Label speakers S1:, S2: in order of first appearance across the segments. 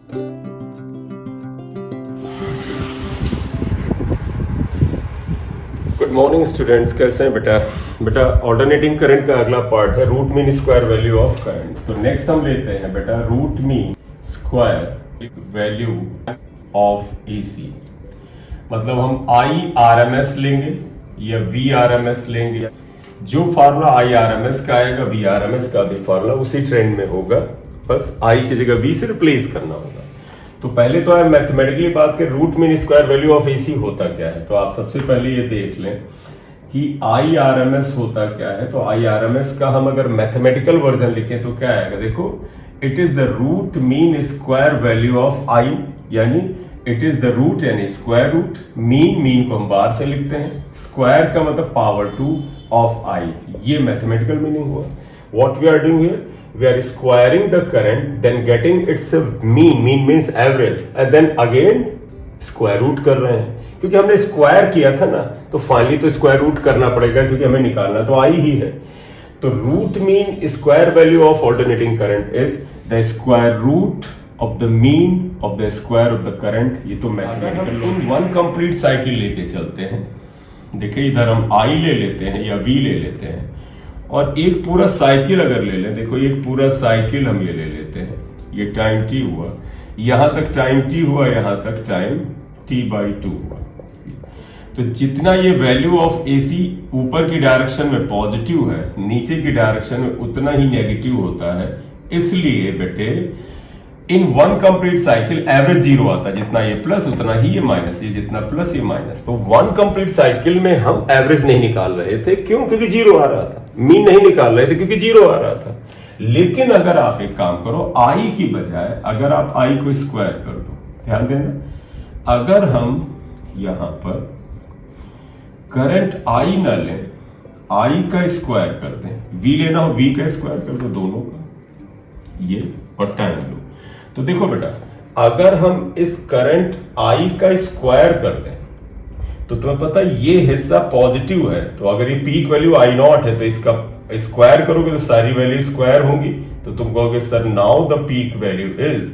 S1: Good morning students, कैसे हैं बेटा ऑल्टरनेटिंग करंट का अगला पार्ट है root mean square value of current. तो नेक्स्ट हम लेते हैं बेटा root mean square value of AC. मतलब हम IRMS लेंगे या VRMS लेंगे। जो फार्मूला IRMS का आएगा VRMS का भी फार्मूला उसी ट्रेंड में होगा, बस I की जगह V से रिप्लेस करना होगा। तो पहले तो आप मैथमेटिकली बात करें root mean square value of AC होता क्या है। तो आप सबसे पहले ये देख लें कि IRMS होता क्या है। तो IRMS का हम अगर मैथमेटिकल वर्जन लिखें तो क्या आएगा, देखो it is the root mean square value of I, यानी इट इज द रूट यानी स्क्वायर रूट, मीन को हम बाहर से लिखते हैं, स्क्वायर का मतलब पावर 2 ऑफ आई। ये मैथमेटिकल मीनिंग हुआ। What we are doing here, we are squaring the current, then getting its mean means average, and then again square root कर रहे हैं। क्योंकि हमने स्क्वायर किया था ना, तो फाइनली तो स्क्वायर रूट करना पड़ेगा क्योंकि हमें निकालना तो आई ही है। तो root mean square value of alternating current is the square root of the mean of the square of the current. ये तो मैथमेटिकल वन कंप्लीट साइकिल लेके चलते हैं। देखिए इधर हम आई ले लेते हैं या वी ले लेते हैं, और एक पूरा साइकिल अगर ले लें, देखो एक पूरा साइकिल हम ये ले लेते हैं। ये टाइम t हुआ, यहां तक टाइम t हुआ, यहां तक टाइम t/2 हुआ। तो जितना ये वैल्यू ऑफ AC ऊपर की डायरेक्शन में पॉजिटिव है, नीचे की डायरेक्शन में उतना ही नेगेटिव होता है। इसलिए बेटे in one complete cycle average zero आता है, जितना ये प्लस उतना ही ये माइनस, ये जितना प्लस ये माइनस। तो वन कंप्लीट साइकिल में हम एवरेज नहीं निकाल रहे थे, क्यों? क्योंकि जीरो आ रहा था। मीन नहीं निकाल रहे थे क्योंकि जीरो आ रहा था। लेकिन अगर आप एक काम करो, आई की बजाय अगर आप आई को स्क्वायर कर दो, ध्यान देना, अगर हम यहां पर करंट आई ना लें, आई का स्क्वायर कर दें, वी लेना हो वी का स्क्वायर कर दो, दोनों का, ये और टाइम लो। तो देखो बेटा, अगर हम इस करंट आई का स्क्वायर कर दें तो तुम्हें पता है ये हिस्सा पॉजिटिव है। तो अगर ये पीक वैल्यू I0 है तो इसका स्क्वायर करोगे तो सारी वैल्यू स्क्वायर होंगी। तो तुम कहोगे sir now the peak value is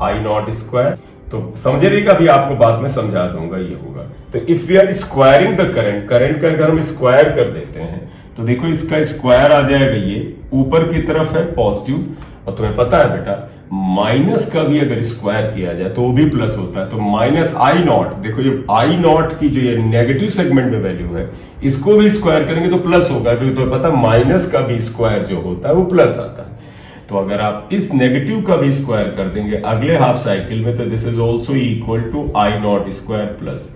S1: I0 square. तो समझ रही, अभी आपको बाद में समझा दूंगा ये होगा। तो if we are squaring the current का अगर हम स्क्वायर कर देते हैं तो देखो इसका स्क्वायर आ जाएगा, ये ऊपर की तरफ है पॉजिटिव, और तुम्हें पता है बेटा माइनस का भी अगर स्क्वायर किया जाए तो वो भी प्लस होता है। तो माइनस I0, देखो ये I0 की जो ये नेगेटिव सेगमेंट में वैल्यू है, इसको भी स्क्वायर करेंगे तो प्लस होगा, क्योंकि तो पता है माइनस का भी स्क्वायर जो होता है वो प्लस आता है। तो अगर आप इस नेगेटिव का भी स्क्वायर कर देंगे अगले हाफ साइकिल में, तो this is also equal to I0 square plus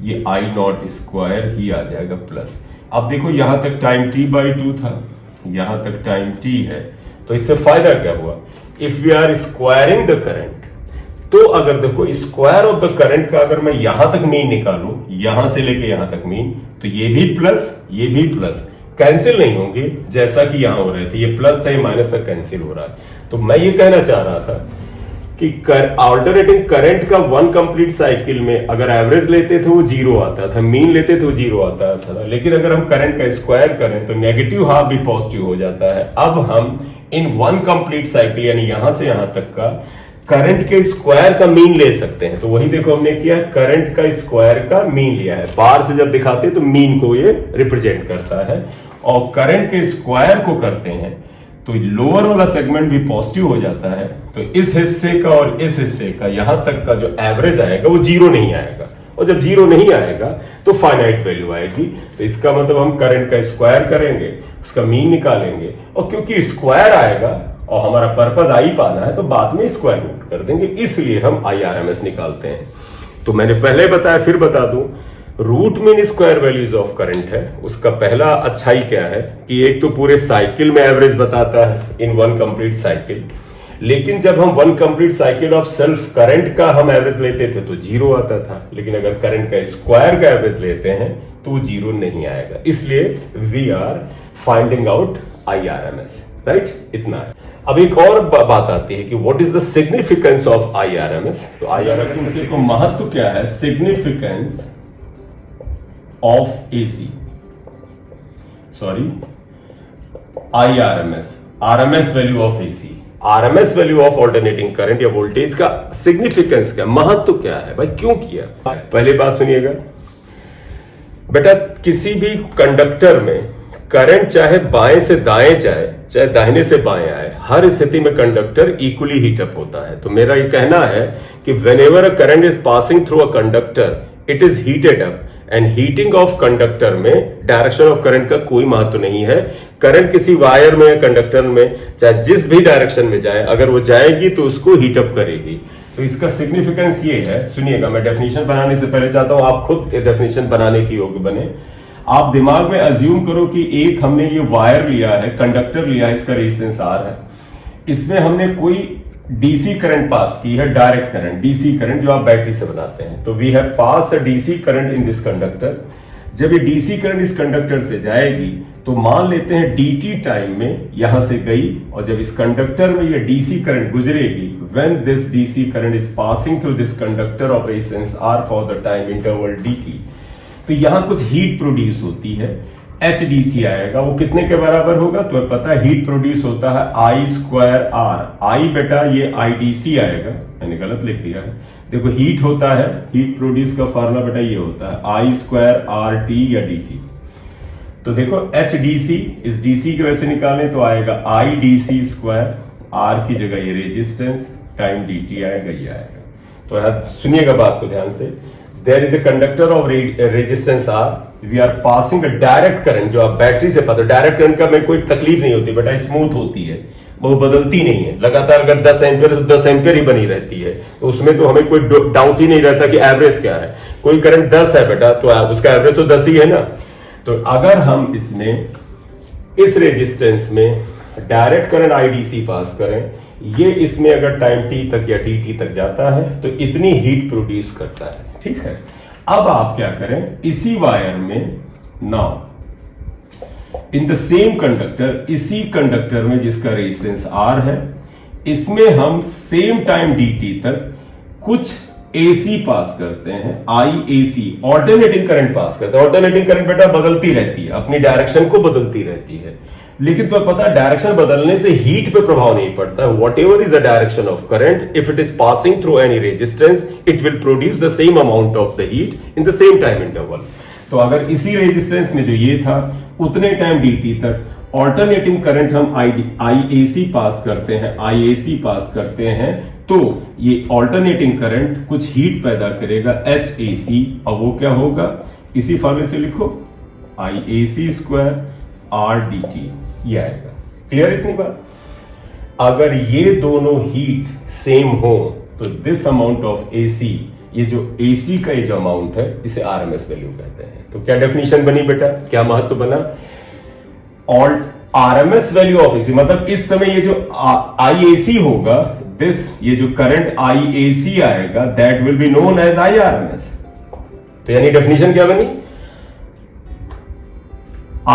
S1: ये I0 स्क्वायर ही आ जाएगा प्लस। अब देखो यहां तक टाइम t/2 था, यहां तक टाइम t है, तो इससे फायदा क्या हुआ, if we are squaring the current, तो अगर देखो स्क्वायर ऑफ द करंट का अगर मैं यहां तक मीन निकालूं, यहां से लेके यहां तक मीन, तो ये भी प्लस ये भी प्लस, कैंसिल नहीं होंगे जैसा कि यहां हो रहे थे। ये प्लस था, ये माइनस तक कैंसिल हो रहा है। तो मैं ये कहना चाह रहा था कि ऑल्टरनेटिंग करंट का वन कंप्लीट साइकिल में अगर एवरेज लेते थे वो जीरो आता था, मीन लेते थे वो जीरो आता था। लेकिन अगर हम करंट का स्क्वायर करें तो नेगेटिव हाफ भी पॉजिटिव हो जाता है। अब हम इन वन कंप्लीट साइकिल यानी यहां से यहां तक का करंट के स्क्वायर का मीन ले सकते हैं। तो वही देखो हमने किया, करंट का स्क्वायर का मीन लिया है। बाहर से जब दिखाते हैं तो मीन को ये रिप्रेजेंट करता है, और करंट के स्क्वायर को करते हैं तो लोअर वाला सेगमेंट भी पॉजिटिव हो जाता है। तो इस हिस्से का और इस हिस्से का यहां तक का जो एवरेज आएगा वो जीरो नहीं आएगा, और जब जीरो नहीं आएगा तो फाइनाइट वैल्यू आएगी। तो इसका मतलब हम करंट का स्क्वायर करेंगे, उसका मीन निकालेंगे, और क्योंकि स्क्वायर आएगा और हमारा पर्पस आई पाना है तो बाद में स्क्वायर रूट कर देंगे, इसलिए हम IRMS निकालते हैं। तो मैंने पहले बताया फिर बता दूं, root mean square values of current है, उसका पहला अच्छाई क्या है कि एक तो पूरे साइकिल में एवरेज बताता है इन वन कंप्लीट साइकिल, लेकिन जब हम one complete cycle of self current का हम एवरेज लेते थे तो जीरो आता था, लेकिन अगर करंट का स्क्वायर का एवरेज लेते हैं तो वो जीरो नहीं आएगा। इसलिए we are finding out IRMS, right? इतना है। अब एक और बात आती है कि what is the significance of IRMS। तो IRMS को महत्व क्या है, significance of AC, sorry IRMS, RMS value of AC। RMS value of alternating current या वोल्टेज का सिग्निफिकेंस क्या, महत्व क्या है भाई, क्यों किया? पहली बात सुनिएगा बेटा, किसी भी कंडक्टर में करंट चाहे बाएं से दाएं जाए चाहे दाहिने से बाएं आए, हर स्थिति में कंडक्टर इक्वली हीट अप होता है। तो मेरा ये कहना है कि whenever a current is passing through a conductor it is heated up, and heating of conductor में डायरेक्शन ऑफ करंट का कोई महत्व नहीं है। करंट किसी वायर में या कंडक्टर में चाहे जिस भी डायरेक्शन में जाए, अगर वो जाएगी तो उसको हीट अप करेगी। तो इसका सिग्निफिकेंस ये है, सुनिएगा, मैं डेफिनेशन बनाने से पहले चाहता हूं आप खुद डेफिनेशन बनाने की योग्य बने। आप दिमाग में अज्यूम करो कि एक हमने ये वायर लिया है, कंडक्टर लिया है, इसका रेजिस्टेंस आर है, इसमें हमने कोई डीसी करंट पास की है, डायरेक्ट करंट, डीसी करंट जो आप बैटरी से बनाते हैं। तो we have pass a DC current in this conductor. जब ये डीसी करंट इस कंडक्टर से जाएगी तो मान लेते हैं dt टाइम में यहां से गई, और जब इस कंडक्टर में ये डीसी करंट गुजरेगी, when this DC current is passing through this conductor of resistance r for the time interval dt, तो यहां कुछ हीट प्रोड्यूस होती है, HDC आएगा। वो कितने के बराबर होगा? तो पता है हीट प्रोड्यूस होता है I स्क्वायर R। I बेटा ये IDC आएगा, मैंने गलत लिख दिया है। देखो हीट होता है, हीट प्रोड्यूस का फार्मूला बेटा ये होता है I स्क्वायर RT या DT। तो देखो HDC, इस DC की वजह से निकालें तो आएगा IDC स्क्वायर, R की जगह ये रेजिस्टेंस टाइम DT आएगा, ये आएगा। तो यार सुनिएगा बात को ध्यान से, there is a conductor of resistance R, we are passing a direct current, जो आप बैटरी से पाते हो। डायरेक्ट करंट का में कोई तकलीफ नहीं होती बेटा, स्मूथ होती है, वो बदलती नहीं है। लगातार अगर 10 एम्पियर तो 10 एम्पियर ही बनी रहती है, तो उसमें तो हमें कोई डाउट ही नहीं रहता कि एवरेज क्या है। कोई करंट 10 है बेटा तो उसका एवरेज तो 10 ही है ना। तो अगर हम इसमें इस रेजिस्टेंस में डायरेक्ट करंट IDC पास करें, ये इसमें अगर टाइम t तक या dt तक जाता है तो इतनी हीट प्रोड्यूस करता है, ठीक है। अब आप क्या करें, इसी वायर में now in the same conductor, इसी कंडक्टर में जिसका रेजिस्टेंस R है, इसमें हम सेम टाइम dt तक कुछ AC पास करते हैं, IAC, ऑल्टरनेटिंग करंट पास करते हैं। ऑल्टरनेटिंग करंट बेटा बदलती रहती है, अपनी डायरेक्शन को बदलती रहती है, लेकिन तुम्हें पता है डायरेक्शन बदलने से हीट पे प्रभाव नहीं पड़ता। What ever is the direction of current, if it is passing through any resistance it will produce the same amount of the heat in the same time interval. तो अगर इसी रेजिस्टेंस में जो ये था उतने टाइम dt तक alternating current हम IAC पास करते हैं, IAC पास करते हैं, तो ये ऑल्टरनेटिंग करंट कुछ हीट पैदा करेगा HAC, और वो क्या होगा, इसी फॉर्मूले से लिखो IAC स्क्वायर RDT, ये आएगा। क्लियर इतनी बात? अगर ये दोनों हीट सेम हो तो दिस अमाउंट ऑफ AC, ये जो AC का ये जो अमाउंट है इसे RMS वैल्यू कहते हैं। तो क्या डेफिनेशन बनी बेटा, क्या महत्व बना? और RMS वैल्यू ऑफ AC मतलब इस समय ये जो IAC होगा, दिस ये जो करंट IAC आएगा that will be known as IRMS। तो यानी डेफिनेशन क्या बनी?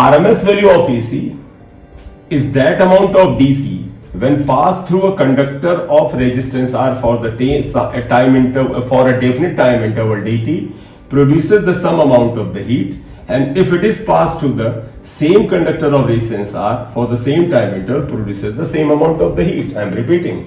S1: RMS value of AC is that amount of DC when passed through a conductor of resistance R for the time interval, for a definite time interval dt, produces the sum amount of the heat, and if it is passed through the same conductor of resistance R for the same time interval, produces the same amount of the heat. I am repeating.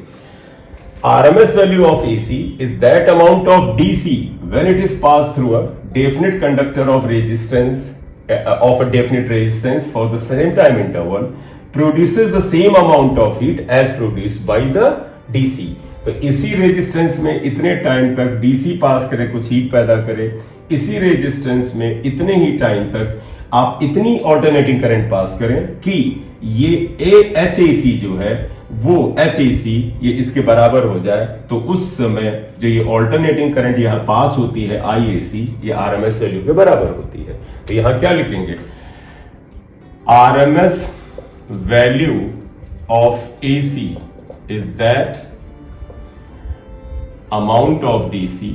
S1: RMS value of AC is that amount of DC when it is passed through a definite conductor of resistance of a definite resistance for the same time interval, produces the same amount of heat as produced by the DC. तो इसी resistance में इतने time तक DC पास करे, कुछ heat पैदा करे, इसी रेजिस्टेंस में इतने ही टाइम तक आप इतनी ऑल्टरनेटिंग करंट पास करें कि ये HAC जो है वो HAC ये इसके बराबर हो जाए। तो उस समय जो ये ऑल्टरनेटिंग करंट यहां पास होती है IAC, ये RMS वैल्यू के बराबर होती है। तो यहां क्या लिखेंगे, RMS value of AC is that amount of DC,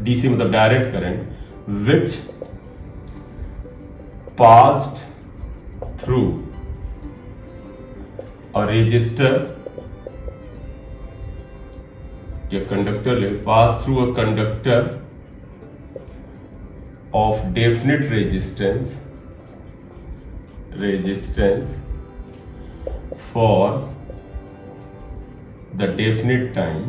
S1: DC मतलब direct current, which passed through a resistor या कंडक्टर ले, pass through a conductor of definite resistance for the definite time,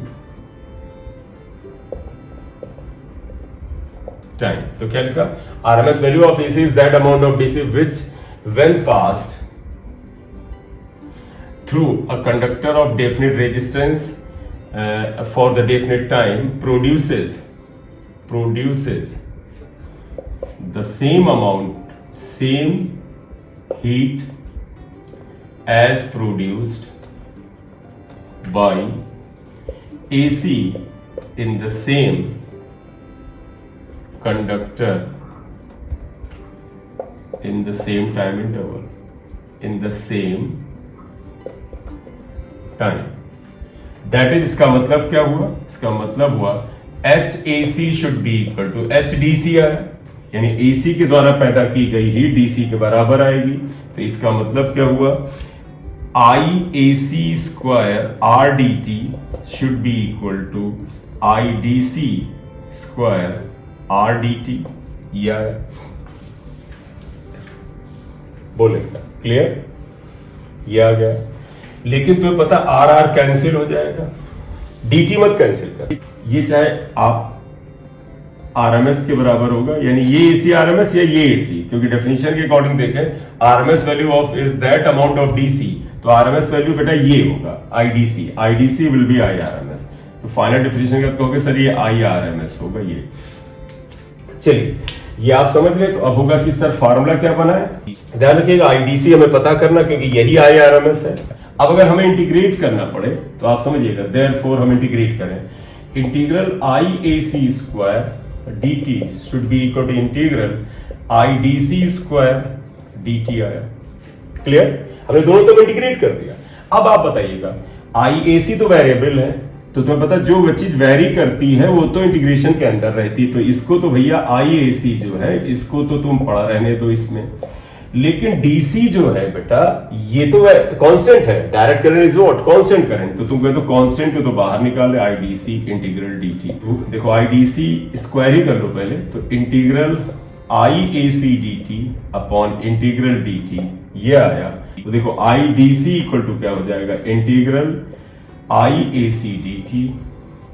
S1: तो क्या लिखा? RMS value of AC is that amount of DC which when passed through a conductor of definite resistance for the definite time produces the same heat as produced by AC in the same conductor in the same time interval, that is, इसका मतलब क्या हुआ? इसका मतलब हुआ HAC should be equal to HDC है, यानी AC के द्वारा पैदा की गई हीट DC के बराबर आएगी। तो इसका मतलब क्या हुआ? IAC square RDT should be equal to IDC square RDT, या बोलेगा क्लियर? ये आ गया। लेकिन तुम्हें पता RR कैंसिल हो जाएगा, DT मत कैंसिल कर। ये चाहे आप RMS के बराबर होगा, यानी ये AC RMS या ये AC, क्योंकि डेफिनेशन के अकॉर्डिंग देखें RMS value of is that amount of DC, तो RMS वैल्यू बेटा ये होगा IDC विल बी IRMS। तो फाइनल डेफिनेशन का कहोगे सर ये IRMS होगा ये। चलिए ये आप समझ ले। तो अब होगा कि सर फार्मूला क्या बना है? ध्यान रखिएगा IDC हमें पता करना, क्योंकि यही IRMS है। अब अगर हमें इंटीग्रेट करना पड़े तो आप समझिएगा, देयरफॉर हम इंटीग्रेट करें। Integral IAC square DT should be equal to integral IDC square DT आया। क्लियर? हमने दोनों तो इंटीग्रेट कर दिया। अब आप बताइएगा IAC तो वेरिएबल है, तो तुम्हें पता जो चीज वेरी करती है वो तो इंटीग्रेशन के अंदर रहती, तो इसको तो भैया IAC जो है इसको तो तुम पढ़ा रहने दो इसमें। लेकिन DC जो है बेटा ये तो कांस्टेंट है, direct current is what? Constant current. तो तुम कहते हो कांस्टेंट को तो बाहर निकाल दे, IDC इंटीग्रल DT। देखो IDC स्क्वायर ही कर लो पहले, तो integral IAC DT upon integral DT ये आया। तो देखो IDC इक्वल टू क्या हो जाएगा? Integral IAC DT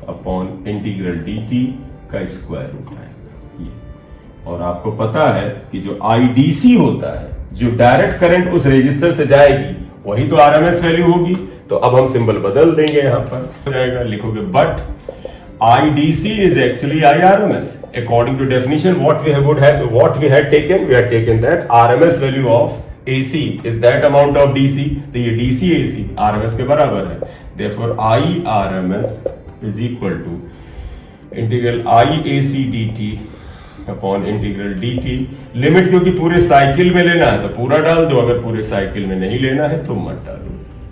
S1: upon integral DT का स्क्वायर रूट आएगा ये। और आपको पता है कि जो IDC होता है, जो डायरेक्ट करंट उस रेजिस्टर से जाएगी वही तो RMS वैल्यू होगी। तो अब हम सिंबल बदल देंगे, यहां पर हो जाएगा, लिखोगे but IDC is actually IRMS according to definition what we had taken that RMS value of AC is that amount of DC, तो ये DC AC RMS के बराबर है। Therefore IRMS is equal to integral IAC DT upon integral DT। Limit क्योंकि पूरे cycle में लेना है तो पूरा डाल दो, अगर पूरे साइकिल में नहीं लेना है तो मत डालो।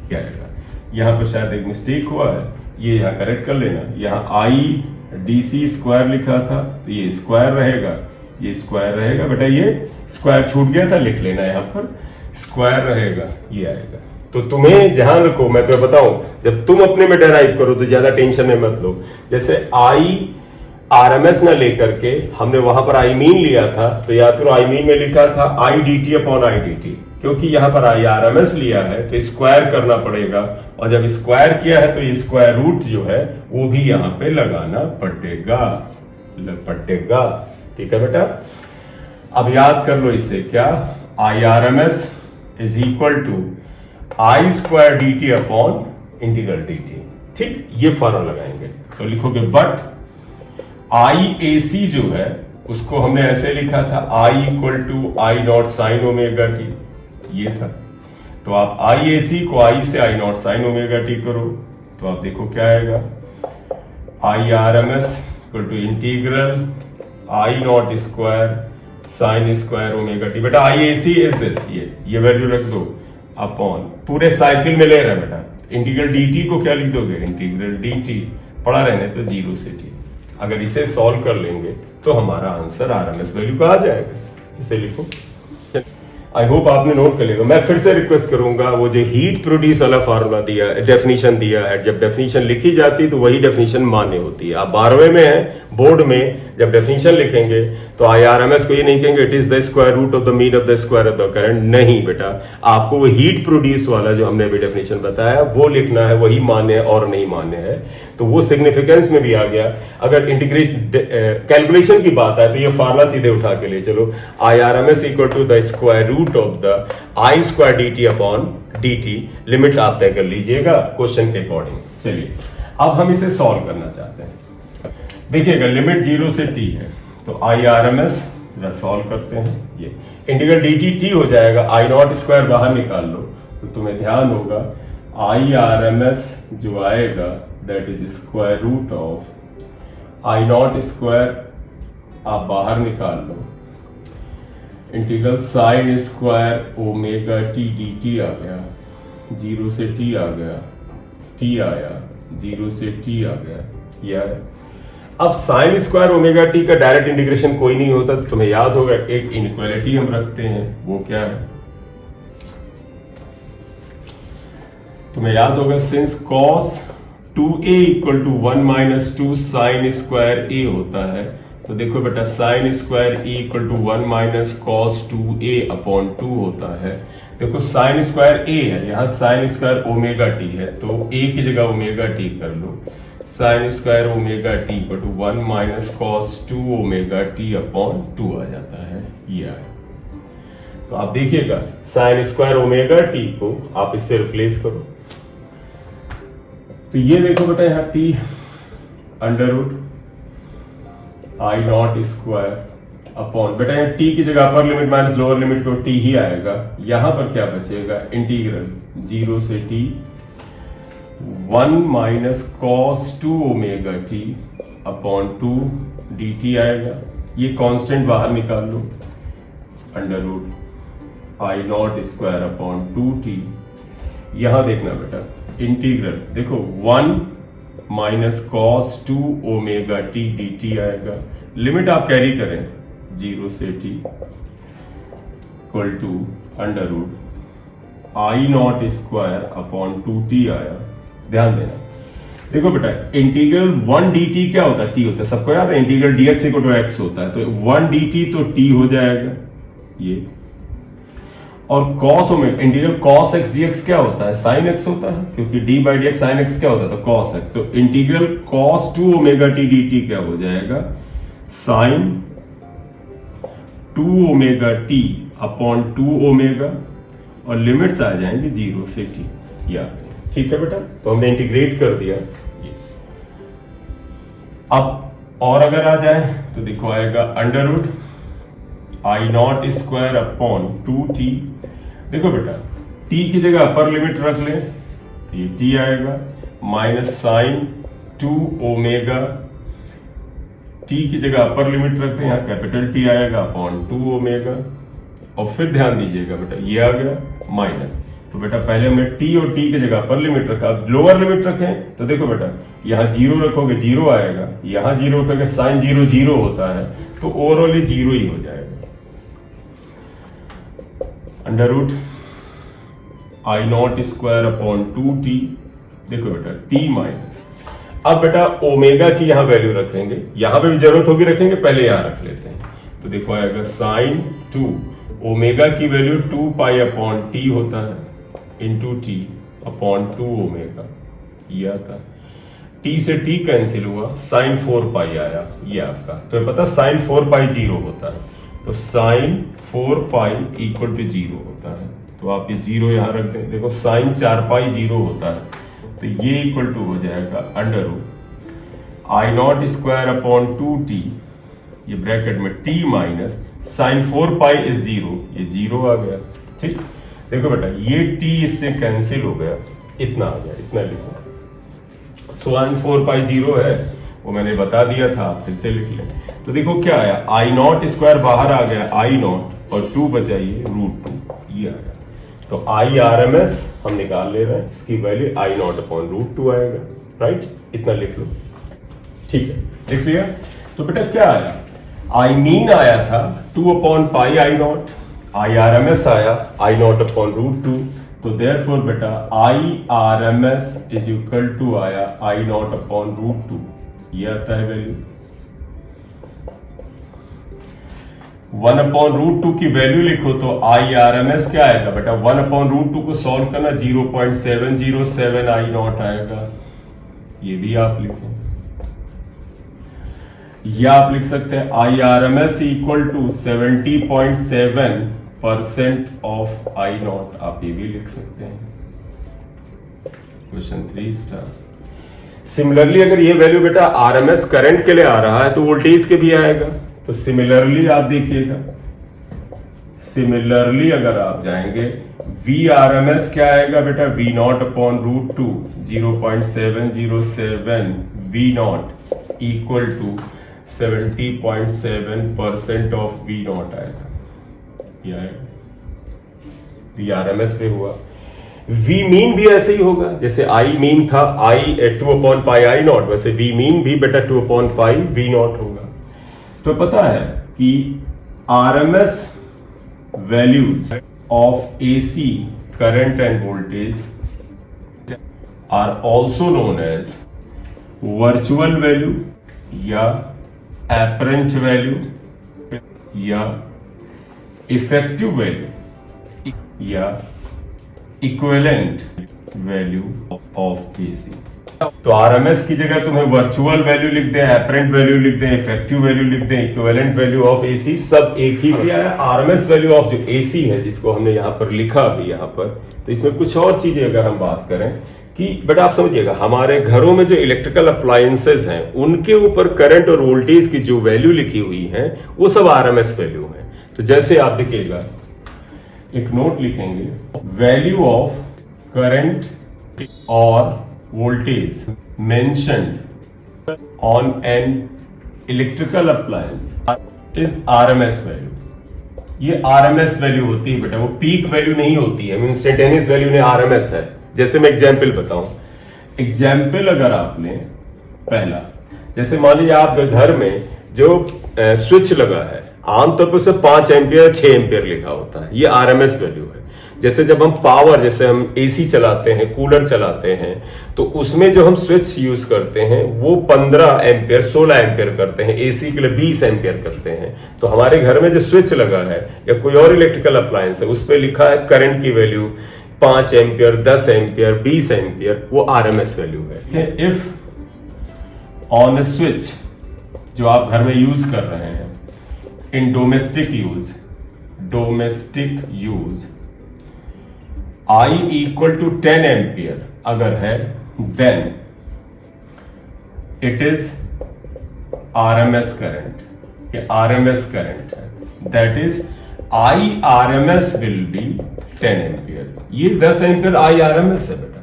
S1: क्या आएगा? यहाँ पर शायद एक मिस्टेक हुआ है, ये यहाँ करेक्ट कर लेना। यहाँ IDC स्क्वायर लिखा था तो ये स्क्वायर रहेगा, ये स्क्वायर रहेगा बेटा, ये स्क्वायर छूट गया था, लिख लेना यहाँ पर स्क्वायर रहेगा, ये आएगा। तो तुम्हें ध्यान रखो, मैं तुम्हें बताऊं, जब तुम अपने में डेराइव करो तो ज्यादा टेंशन में मत लो। जैसे IRMS ना लेकर के हमने वहां पर I मीन लिया था, तो या तो I मीन में लिखा था IDT अपॉन IDT, क्योंकि यहां पर IRMS लिया है तो स्क्वायर करना पड़ेगा, और जब स्क्वायर किया है तो ये स्क्वायर रूट जो है वो भी यहां पे लगाना पड़ेगा। ठीक है बेटा? अब याद कर लो इससे क्या, IRMS is equal to I square DT upon integral DT। ठीक, ये फॉर्मूला लगाएंगे तो लिखोगे बट IAC जो है उसको हमने ऐसे लिखा था I equal to I not sine omega t, ये था। तो आप IAC को I से I not sine omega t करो तो आप देखो क्या आएगा, IRMS equal to integral I not square sine square omega t. बेटा IAC इज दिस, ये वैल्यू रख दो अपॉन पूरे साइकिल में ले रहे हैं बेटा। इंटीग्रल DT को क्या लिख दोगे, इंटीग्रल DT पढ़ा रहने तो 0 से T। अगर इसे सॉल्व कर लेंगे तो हमारा आंसर RMS वैल्यू का आ जाएगा। इसे लिखो, आई होप आपने नोट कर लिया। मैं फिर से रिक्वेस्ट करूंगा, वो जो हीट प्रोड्यूस वाला फार्मूला दिया, डेफिनेशन दिया है, जब डेफिनेशन लिखी जाती तो वही डेफिनेशन मान्य होती है। आप 12वें में है बोर्ड में, जब डेफिनेशन लिखेंगे तो IRMS को ये नहीं कहेंगे it is the square root of the mean of the square of the current, नहीं बेटा, आपको वो हीट प्रोड्यूस वाला जो हमने अभी डेफिनेशन बताया वो लिखना है, वही मान्य है और नहीं मान्य है। तो वो सिग्निफिकेंस में भी आ गया। अगर इंटीग्रेशन कैलकुलेशन की बात है तो ये फार्मूला सीधे उठा के ले चलो, IRMS equal to the square root of the I square dt upon dt। Limit आप तय कर लीजिएगा क्वेश्चन के अकॉर्डिंग। चलिए अब हम इसे सॉल्व करना चाहते हैं। देखिएगा लिमिट 0 से t है, तो IRMS जरा सॉल्व करते हैं। ये इंटीग्रल dt t हो जाएगा, I नॉट स्क्वायर बाहर निकाल लो तो तुम्हें ध्यान होगा IRMS जो आएगा that is square root of I not square, आप बाहर निकाल लो, integral sine square omega t dt आ गया, 0 से t आ गया, t आया, 0 से t आ गया। यार अब साइन स्क्वायर ओमेगा टी का डायरेक्ट इंटीग्रेशन कोई नहीं होता, तो तुम्हें याद होगा एक इनइक्वालिटी हम रखते हैं, वो क्या है, तुम्हें याद होगा since cos 2a equal to 1 minus 2 sine square a होता है, तो देखो बेटा sine square a equal to 1 minus cos 2a upon 2 होता है। देखो साइन स्क्वायर a है, यहाँ साइन स्क्वायर ओमेगा टी है, तो a की जगह ओमेगा टी कर लो, sine square omega t equal to 1 minus cos 2 omega t upon 2 आ जाता है, ये आया। तो आप देखिएगा साइन स्क्वायर ओमेगा टी को आप इससे रिप्लेस करो, तो ये देखो बेटा यहाँ t under root I not square upon, बेटा यहाँ टी की जगह upper limit minus lower limit को टी ही आएगा, यहां पर क्या बचेगा, इंटीग्रल 0 से t 1 minus cos 2 omega t upon 2 d t आएगा, ये कांस्टेंट बाहर निकाल लो, under root I not square upon 2t। यहां देखना बेटा इंटीग्रल देखो 1 minus cos 2 omega t d t आएगा, लिमिट आप कैरी करें 0 से t equal to under root I not square upon 2t आया। ध्यान देना, देखो बेटा इंटीग्रल 1 dt क्या होता है, t होता है, सबको याद है, integral dx equal to x होता है, तो 1 dt तो t हो जाएगा ये, और cos omega integral cos x dx क्या होता है, sin x होता है, क्योंकि d by dx sin x क्या होता है, तो cos x, तो integral cos 2 omega t dt क्या हो जाएगा, sin 2 omega t upon 2 omega, और लिमिट्स आ जाएंगे 0 से t। या ठीक है बेटा, तो हमने इंटीग्रेट कर दिया ये। अब और अगर आ जाए तो देखो आएगा under root I not square upon 2t। देखो बेटा t की जगह अपर लिमिट रख ले तो ये t आएगा, माइनस साइन 2 ओमेगा, t की जगह अपर लिमिट रखते हैं, यहाँ कैपिटल T आएगा अपॉन 2 ओमेगा, और फिर ध्यान दीजिएगा बेटा ये आ गया माइनस, तो बेटा पहले हमने t और t की जगह अपर लिमिट रखा, अब लोअर लिमिट रखें तो देखो बेटा यहाँ 0 रखोगे 0 आएगा, यहाँ 0 रखोगे साइन 0 0 होता है, तो ओवरऑल 0 ही हो जाएगा, under root I not square upon 2t। देखो बेटा t माइनस, अब बेटा ओमेगा की यहाँ वैल्यू रखेंगे, यहां पे भी जरूरत होगी रखेंगे, पहले यहां रख लेते हैं, तो देखो आएगा साइन 2 ओमेगा की वैल्यू 2 पाई अपॉन टी होता है इंटू टी अपॉन 2 ओमेगा, ये आता है, टी से टी कैंसिल हुआ, साइन 4 पाई आया, ये आपका, तो पता साइन 4 पाई 0 होता है, तो साइन 4 पाई इक्वल टू 0 होता है, तो आप ये 0 यहां रख दें, देखो साइन 4 पाई 0 होता है, तो ये इक्वल टू हो जाएगा under root I not square upon 2t, ये ब्रैकेट में t minus sine 4 pi is 0, ये 0 आ गया। ठीक, देखो बेटा ये t इससे कैंसिल हो गया, इतना आ गया, इतना लिखो, साइन 4 पाई 0 है, वो मैंने बता दिया था, फिर से लिख लें, तो देखो क्या आया, I नॉट स्क्वायर बाहर आ गया, I नॉट, और 2 बचाइए रूट 2, ये आ गया, तो IRMS हम निकाल ले रहे हैं, इसकी value I not upon root 2 आएगा, राइट, इतना लिख लो, ठीक है, लिख लिया। तो बेटा क्या आया, I मीन आया था 2 upon pi I not, IRMS आया I नॉट अपॉन रूट 2, तो देयरफॉर बेटा IRMS इज इक्वल टू आया I नॉट अपॉन रूट 2, ये आता है वैल्यू। 1/√2 की वैल्यू लिखो तो IRMS क्या आएगा बेटा, 1/√2 को सॉल्व करना 0.707 I नॉट आएगा। ये भी आप लिखें, या आप लिख सकते हैं IRMS equal to 70.7% of I not, आप ये भी लिख सकते हैं। Question 3 star. सिमिलरली अगर ये वैल्यू बेटा RMS करंट के लिए आ रहा है तो वोल्टेज के भी आएगा। तो सिमिलरली आप देखिएगा, सिमिलरली अगर आप जाएंगे VRMS क्या आएगा बेटा, V0/√2 0.707 V0 equal to 70.7% of V0 आएगा। ये आएगा VRMS पे हुआ। V मीन भी ऐसे ही होगा, जैसे I मीन था I 2/πI0, वैसे V मीन भी बेटा 2/πV0 होगा। तो पता है कि RMS values of AC current and voltage are also known as virtual value या एपरेंट वैल्यू या इफेक्टिव वैल्यू या इक्विवेलेंट वैल्यू ऑफ AC। तो RMS की जगह तुम्हें वर्चुअल वैल्यू लिख दें, एपरेंट वैल्यू लिख दें, इफेक्टिव वैल्यू लिख दें, इक्विवेलेंट वैल्यू ऑफ AC, सब एक ही है। RMS वैल्यू ऑफ जो AC है जिसको हमने यहाँ पर लिखा भी यहाँ पर, तो इसमें कुछ और चीजें अगर हम बात करें कि बेटा आप समझिएगा, हमारे घरों में जो इलेक्ट्रिकल अप्लायंसेज हैं उनके ऊपर करंट और वोल्टेज की जो वैल्यू लिखी हुई है वो सब RMS वैल्यू है। तो जैसे आप देखिएगा, एक नोट लिखेंगे, वैल्यू ऑफ करंट और voltage mentioned on an electrical appliance is RMS value। ये RMS वैल्यू होती है बेटा, वो पीक वैल्यू नहीं होती है, इंस्टेंटेनियस वैल्यू ने RMS है। जैसे मैं एग्जाम्पल बताऊं, एग्जाम्पल अगर आपने पहला, जैसे मान लीजिए आप घर में जो स्विच लगा है, आमतौर पर उसमें 5 एम्पियर 6 एम्पियर लिखा होता है, ये RMS वैल्यू है। जैसे जब हम पावर, जैसे हम AC चलाते हैं, कूलर चलाते हैं, तो उसमें जो हम स्विच यूज करते हैं वो 15 एम्पियर 16 एम्पियर करते हैं, AC के लिए 20 एम्पियर करते हैं। तो हमारे घर में जो स्विच लगा है या कोई और इलेक्ट्रिकल अप्लायंस है, उस पर लिखा है करंट की वैल्यू 5 एम्पियर 10 एम्पियर 20 एम्पियर, वो RMS वैल्यू है। इफ ऑन ए स्विच जो आप घर में यूज कर रहे हैं in domestic use I equal to 10 ampere अगर है, then it is RMS current, ये RMS करंट है, that is IRMS will be 10 ampere. ये 10 एम्पियर IRMS है बेटा।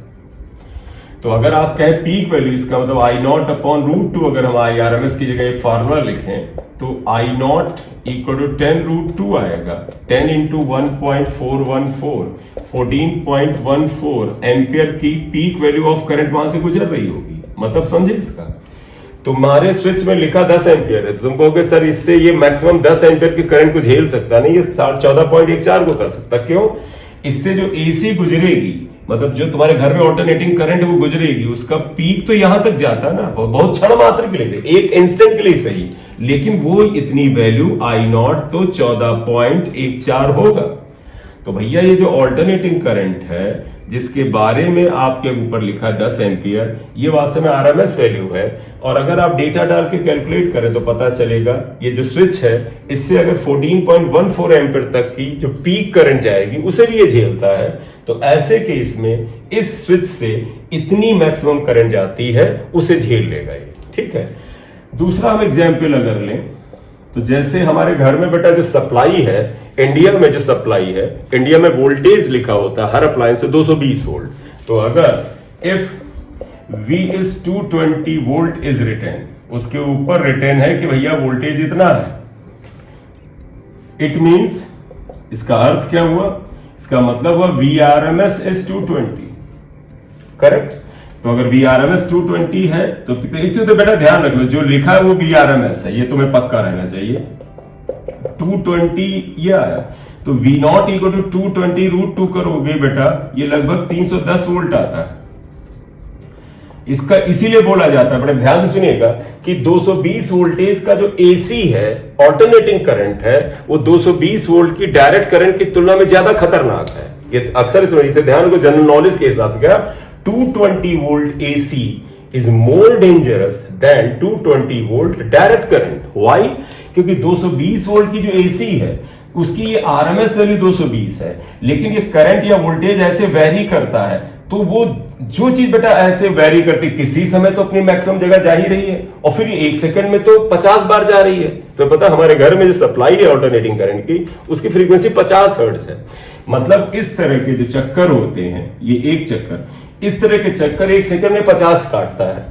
S1: तो अगर आप कहें पीक वैल्यू, इसका मतलब I0/√2, अगर हम IRMS की जगह एक फार्मूला लिखें तो I0 इक्वल टू 10√2 आएगा। 10 इंटू 1.414 14.14 एम्पियर की पीक वैल्यू ऑफ करंट वहां से गुजर रही होगी। मतलब समझे इसका? तुम्हारे स्विच में लिखा 10 एम्पियर है, तो तुम कहोगे सर इससे ये मैक्सिमम 10 एम्पियर की करंट को झेल सकता नहीं, ये 14.14 को कर सकता। क्यों? इससे जो AC गुजरेगी, मतलब जो तुम्हारे घर में ऑल्टरनेटिंग करंट है वो गुजरेगी, उसका पीक तो यहां तक जाता है ना, बहुत क्षण मात्र के लिए से, एक इंस्टेंट के लिए सही, लेकिन वो इतनी वैल्यू I0 तो 14.14 होगा। तो भैया ये जो ऑल्टरनेटिंग करंट है जिसके बारे में आपके ऊपर लिखा है 10 एम्पियर, ये वास्तव में RMS वैल्यू है। और अगर आप डेटा डाल के कैलकुलेट करें तो पता चलेगा ये जो स्विच है इससे अगर 14.14 एम्पियर तक की जो पीक करंट जाएगी उसे भी ये झेलता है। तो ऐसे केस में इस स्विच से इतनी मैक्सिमम करंट जाती है उसे झेल लेगा ये, ठीक है। दूसरा हम एग्जाम्पल अगर लें तो जैसे हमारे घर में बेटा जो सप्लाई है, इंडिया में जो सप्लाई है, इंडिया में वोल्टेज लिखा होता है हर अप्लायंस पे 220 वोल्ट। तो अगर if V is 220 volt is written, उसके ऊपर रिटेन है कि भैया वोल्टेज इतना है, इट मींस, इसका अर्थ क्या हुआ? इसका मतलब हुआ VRMS is 220, करेक्ट। तो अगर VRMS 220 है तो एक तो बेटा ध्यान रख लो, जो लिखा है वो VRMS है, ये तुम्हें पक्का रहना चाहिए। 220 ये आया तो V0 इक्वल टू 220 √2 करोगे बेटा, ये लगभग 310 वोल्ट आता है। इसका इसीलिए बोला जाता है, बड़े ध्यान से सुनिएगा, कि 220 वोल्टेज का जो एसी है, ऑल्टरनेटिंग करंट है, वो 220 वोल्ट की डायरेक्ट करंट की तुलना में ज्यादा खतरनाक है। ये अक्सर इसे ध्यान को जनरल नॉलेज के हिसाब से क्या, 220 volt AC is more dangerous than 220 volt direct current. Why? क्योंकि 220 वोल्ट की जो एसी है उसकी ये आरएमएस वैल्यू 220 है, लेकिन ये करंट या वोल्टेज ऐसे वेरी करता है, तो वो जो चीज बेटा ऐसे वेरी करती, किसी समय तो अपनी मैक्सिमम जगह जा ही रही है, और फिर 1 सेकंड में तो 50 बार जा रही है। तो पता हमारे घर में जो सप्लाई है ऑल्टरनेटिंग करंट की, उसकी फ्रीक्वेंसी 50 हर्ट्ज है। मतलब इस तरह के जो चक्कर होते हैं, ये एक चक्कर, इस तरह के चक्कर 1 सेकंड में 50 काटता है,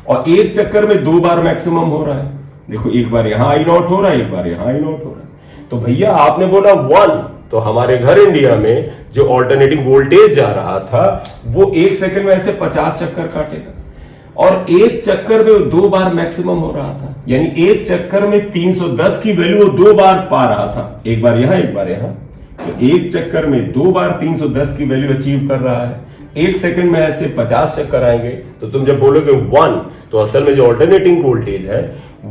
S1: और एक चक्कर में 2 बार मैक्सिमम हो रहा है। देखो, एक बार यहां आई नॉट हो रहा है, एक बार यहां आई नॉट हो रहा है। तो भैया आपने बोला 1, तो हमारे घर इंडिया में जो ऑल्टरनेटिंग वोल्टेज जा रहा था वो 1 सेकंड में ऐसे 50 चक्कर काटेगा, और एक चक्कर में 2 बार मैक्सिमम हो रहा था, यानी एक चक्कर में 310 की वैल्यू 2 बार पा रहा था, एक बार यहां एक बार यहां। तो एक चक्कर में 2 बार 310 की वैल्यू अचीव कर रहा है, 1 सेकंड में ऐसे 50 चक्कर आएंगे। तो तुम जब बोलोगे 1, तो असल में जो ऑल्टरनेटिंग वोल्टेज है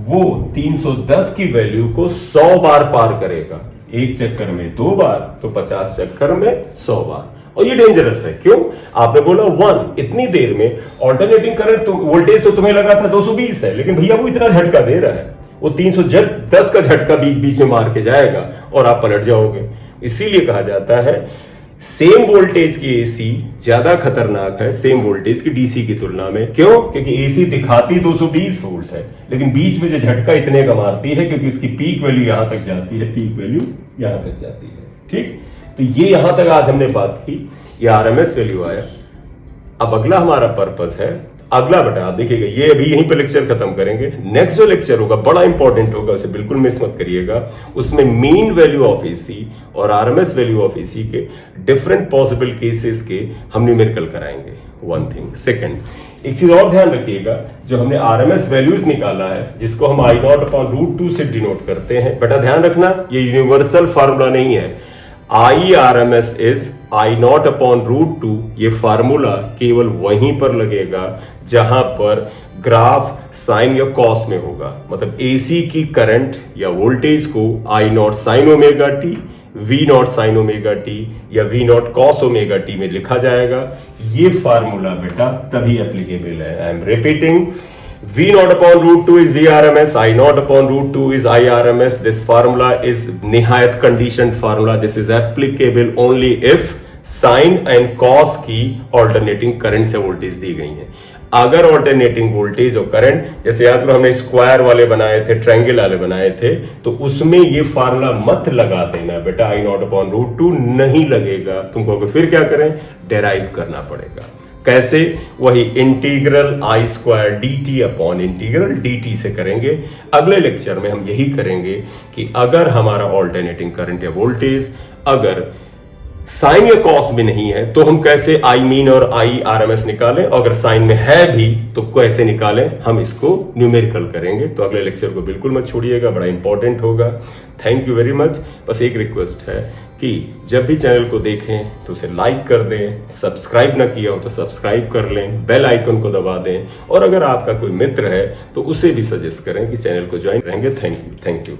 S1: वो 310 की वैल्यू को 100 बार पार करेगा। एक चक्कर में 2 बार, तो 50 चक्कर में 100 बार। और ये डेंजरस है। क्यों? आपने बोला 1, इतनी देर में ऑल्टरनेटिंग करंट वोल्टेज तो तुम्हें लगा था 220 है, लेकिन भैया वो इतना झटका दे रहा है, वो 310 का झटका बीच बीच में मार के जाएगा और आप पलट जाओगे। इसीलिए कहा जाता है सेम वोल्टेज की एसी ज्यादा खतरनाक है सेम वोल्टेज की डीसी की तुलना में। क्यों? क्योंकि एसी दिखाती 220 वोल्ट है, लेकिन बीच में जो झटका इतने का मारती है, क्योंकि उसकी पीक वैल्यू यहां तक जाती है, पीक वैल्यू यहां तक जाती है। ठीक, तो ये यहां तक आज हमने बात की, ये आरएमएस वैल्यू आया। अब अगला हमारा पर्पस है, अगला बेटा आप देखिएगा, ये अभी यहीं पर लेक्चर खत्म करेंगे। नेक्स्ट जो लेक्चर होगा बड़ा इंपॉर्टेंट होगा, उसे बिल्कुल मिस मत करिएगा। उसमें मीन वैल्यू ऑफ एसी और आरएमएस वैल्यू ऑफ एसी के डिफरेंट पॉसिबल केसेस के हम न्यूमेरिकल कराएंगे। One thing. सेकंड, एक चीज और ध्यान रखिएगा, जो हमने आरएमएस वैल्यूज निकाला है, जिसको हम I0/√2 से डिनोट करते हैं, बेटा ध्यान रखना ये यूनिवर्सल फार्मूला नहीं है। IRMS is I0/√2। ये फार्मूला केवल वहीं पर लगेगा जहां पर ग्राफ साइन या कॉस में होगा। मतलब एसी की करंट या वोल्टेज को I0 sin omega T, V0 sin omega T या V0 cos ओमेगा टी में लिखा जाएगा। ये फार्मूला बेटा तभी एप्लीकेबल है। I am repeating, V0/√2 is VRMS, I0/√2 is IRMS. This formula is निहायत conditioned formula. This is applicable only if sine and cos की ऑल्टरनेटिंग करंट से वोल्टेज दी गई है। अगर ऑल्टरनेटिंग वोल्टेज और करंट, जैसे याद करो हमने स्क्वायर वाले बनाए थे, ट्रायंगल वाले बनाए थे, तो उसमें ये फार्मूला मत लगा देना बेटा, I0/√2 नहीं लगेगा। तुमको फिर क्या करें, डेराइव करना पड़ेगा। कैसे? वही integral I² dt upon integral dt से करेंगे। अगले लेक्चर में हम यही करेंगे कि अगर हमारा ऑल्टरनेटिंग करंट या वोल्टेज अगर साइन या कॉस में नहीं है तो हम कैसे I मीन और IRMS निकालें, और अगर साइन में है भी तो कैसे निकालें, हम इसको न्यूमेरिकल करेंगे। तो अगले लेक्चर को बिल्कुल मत छोड़िएगा, बड़ा इंपॉर्टेंट होगा। Thank you very much. बस एक रिक्वेस्ट है कि जब भी चैनल को देखें तो उसे लाइक कर दें, सब्सक्राइब ना किया हो तो सब्सक्राइब कर लें, बेल आइकन को दबा दें, और अगर आपका कोई मित्र है तो उसे भी सजेस्ट करें कि चैनल को ज्वाइन करेंगे। Thank you.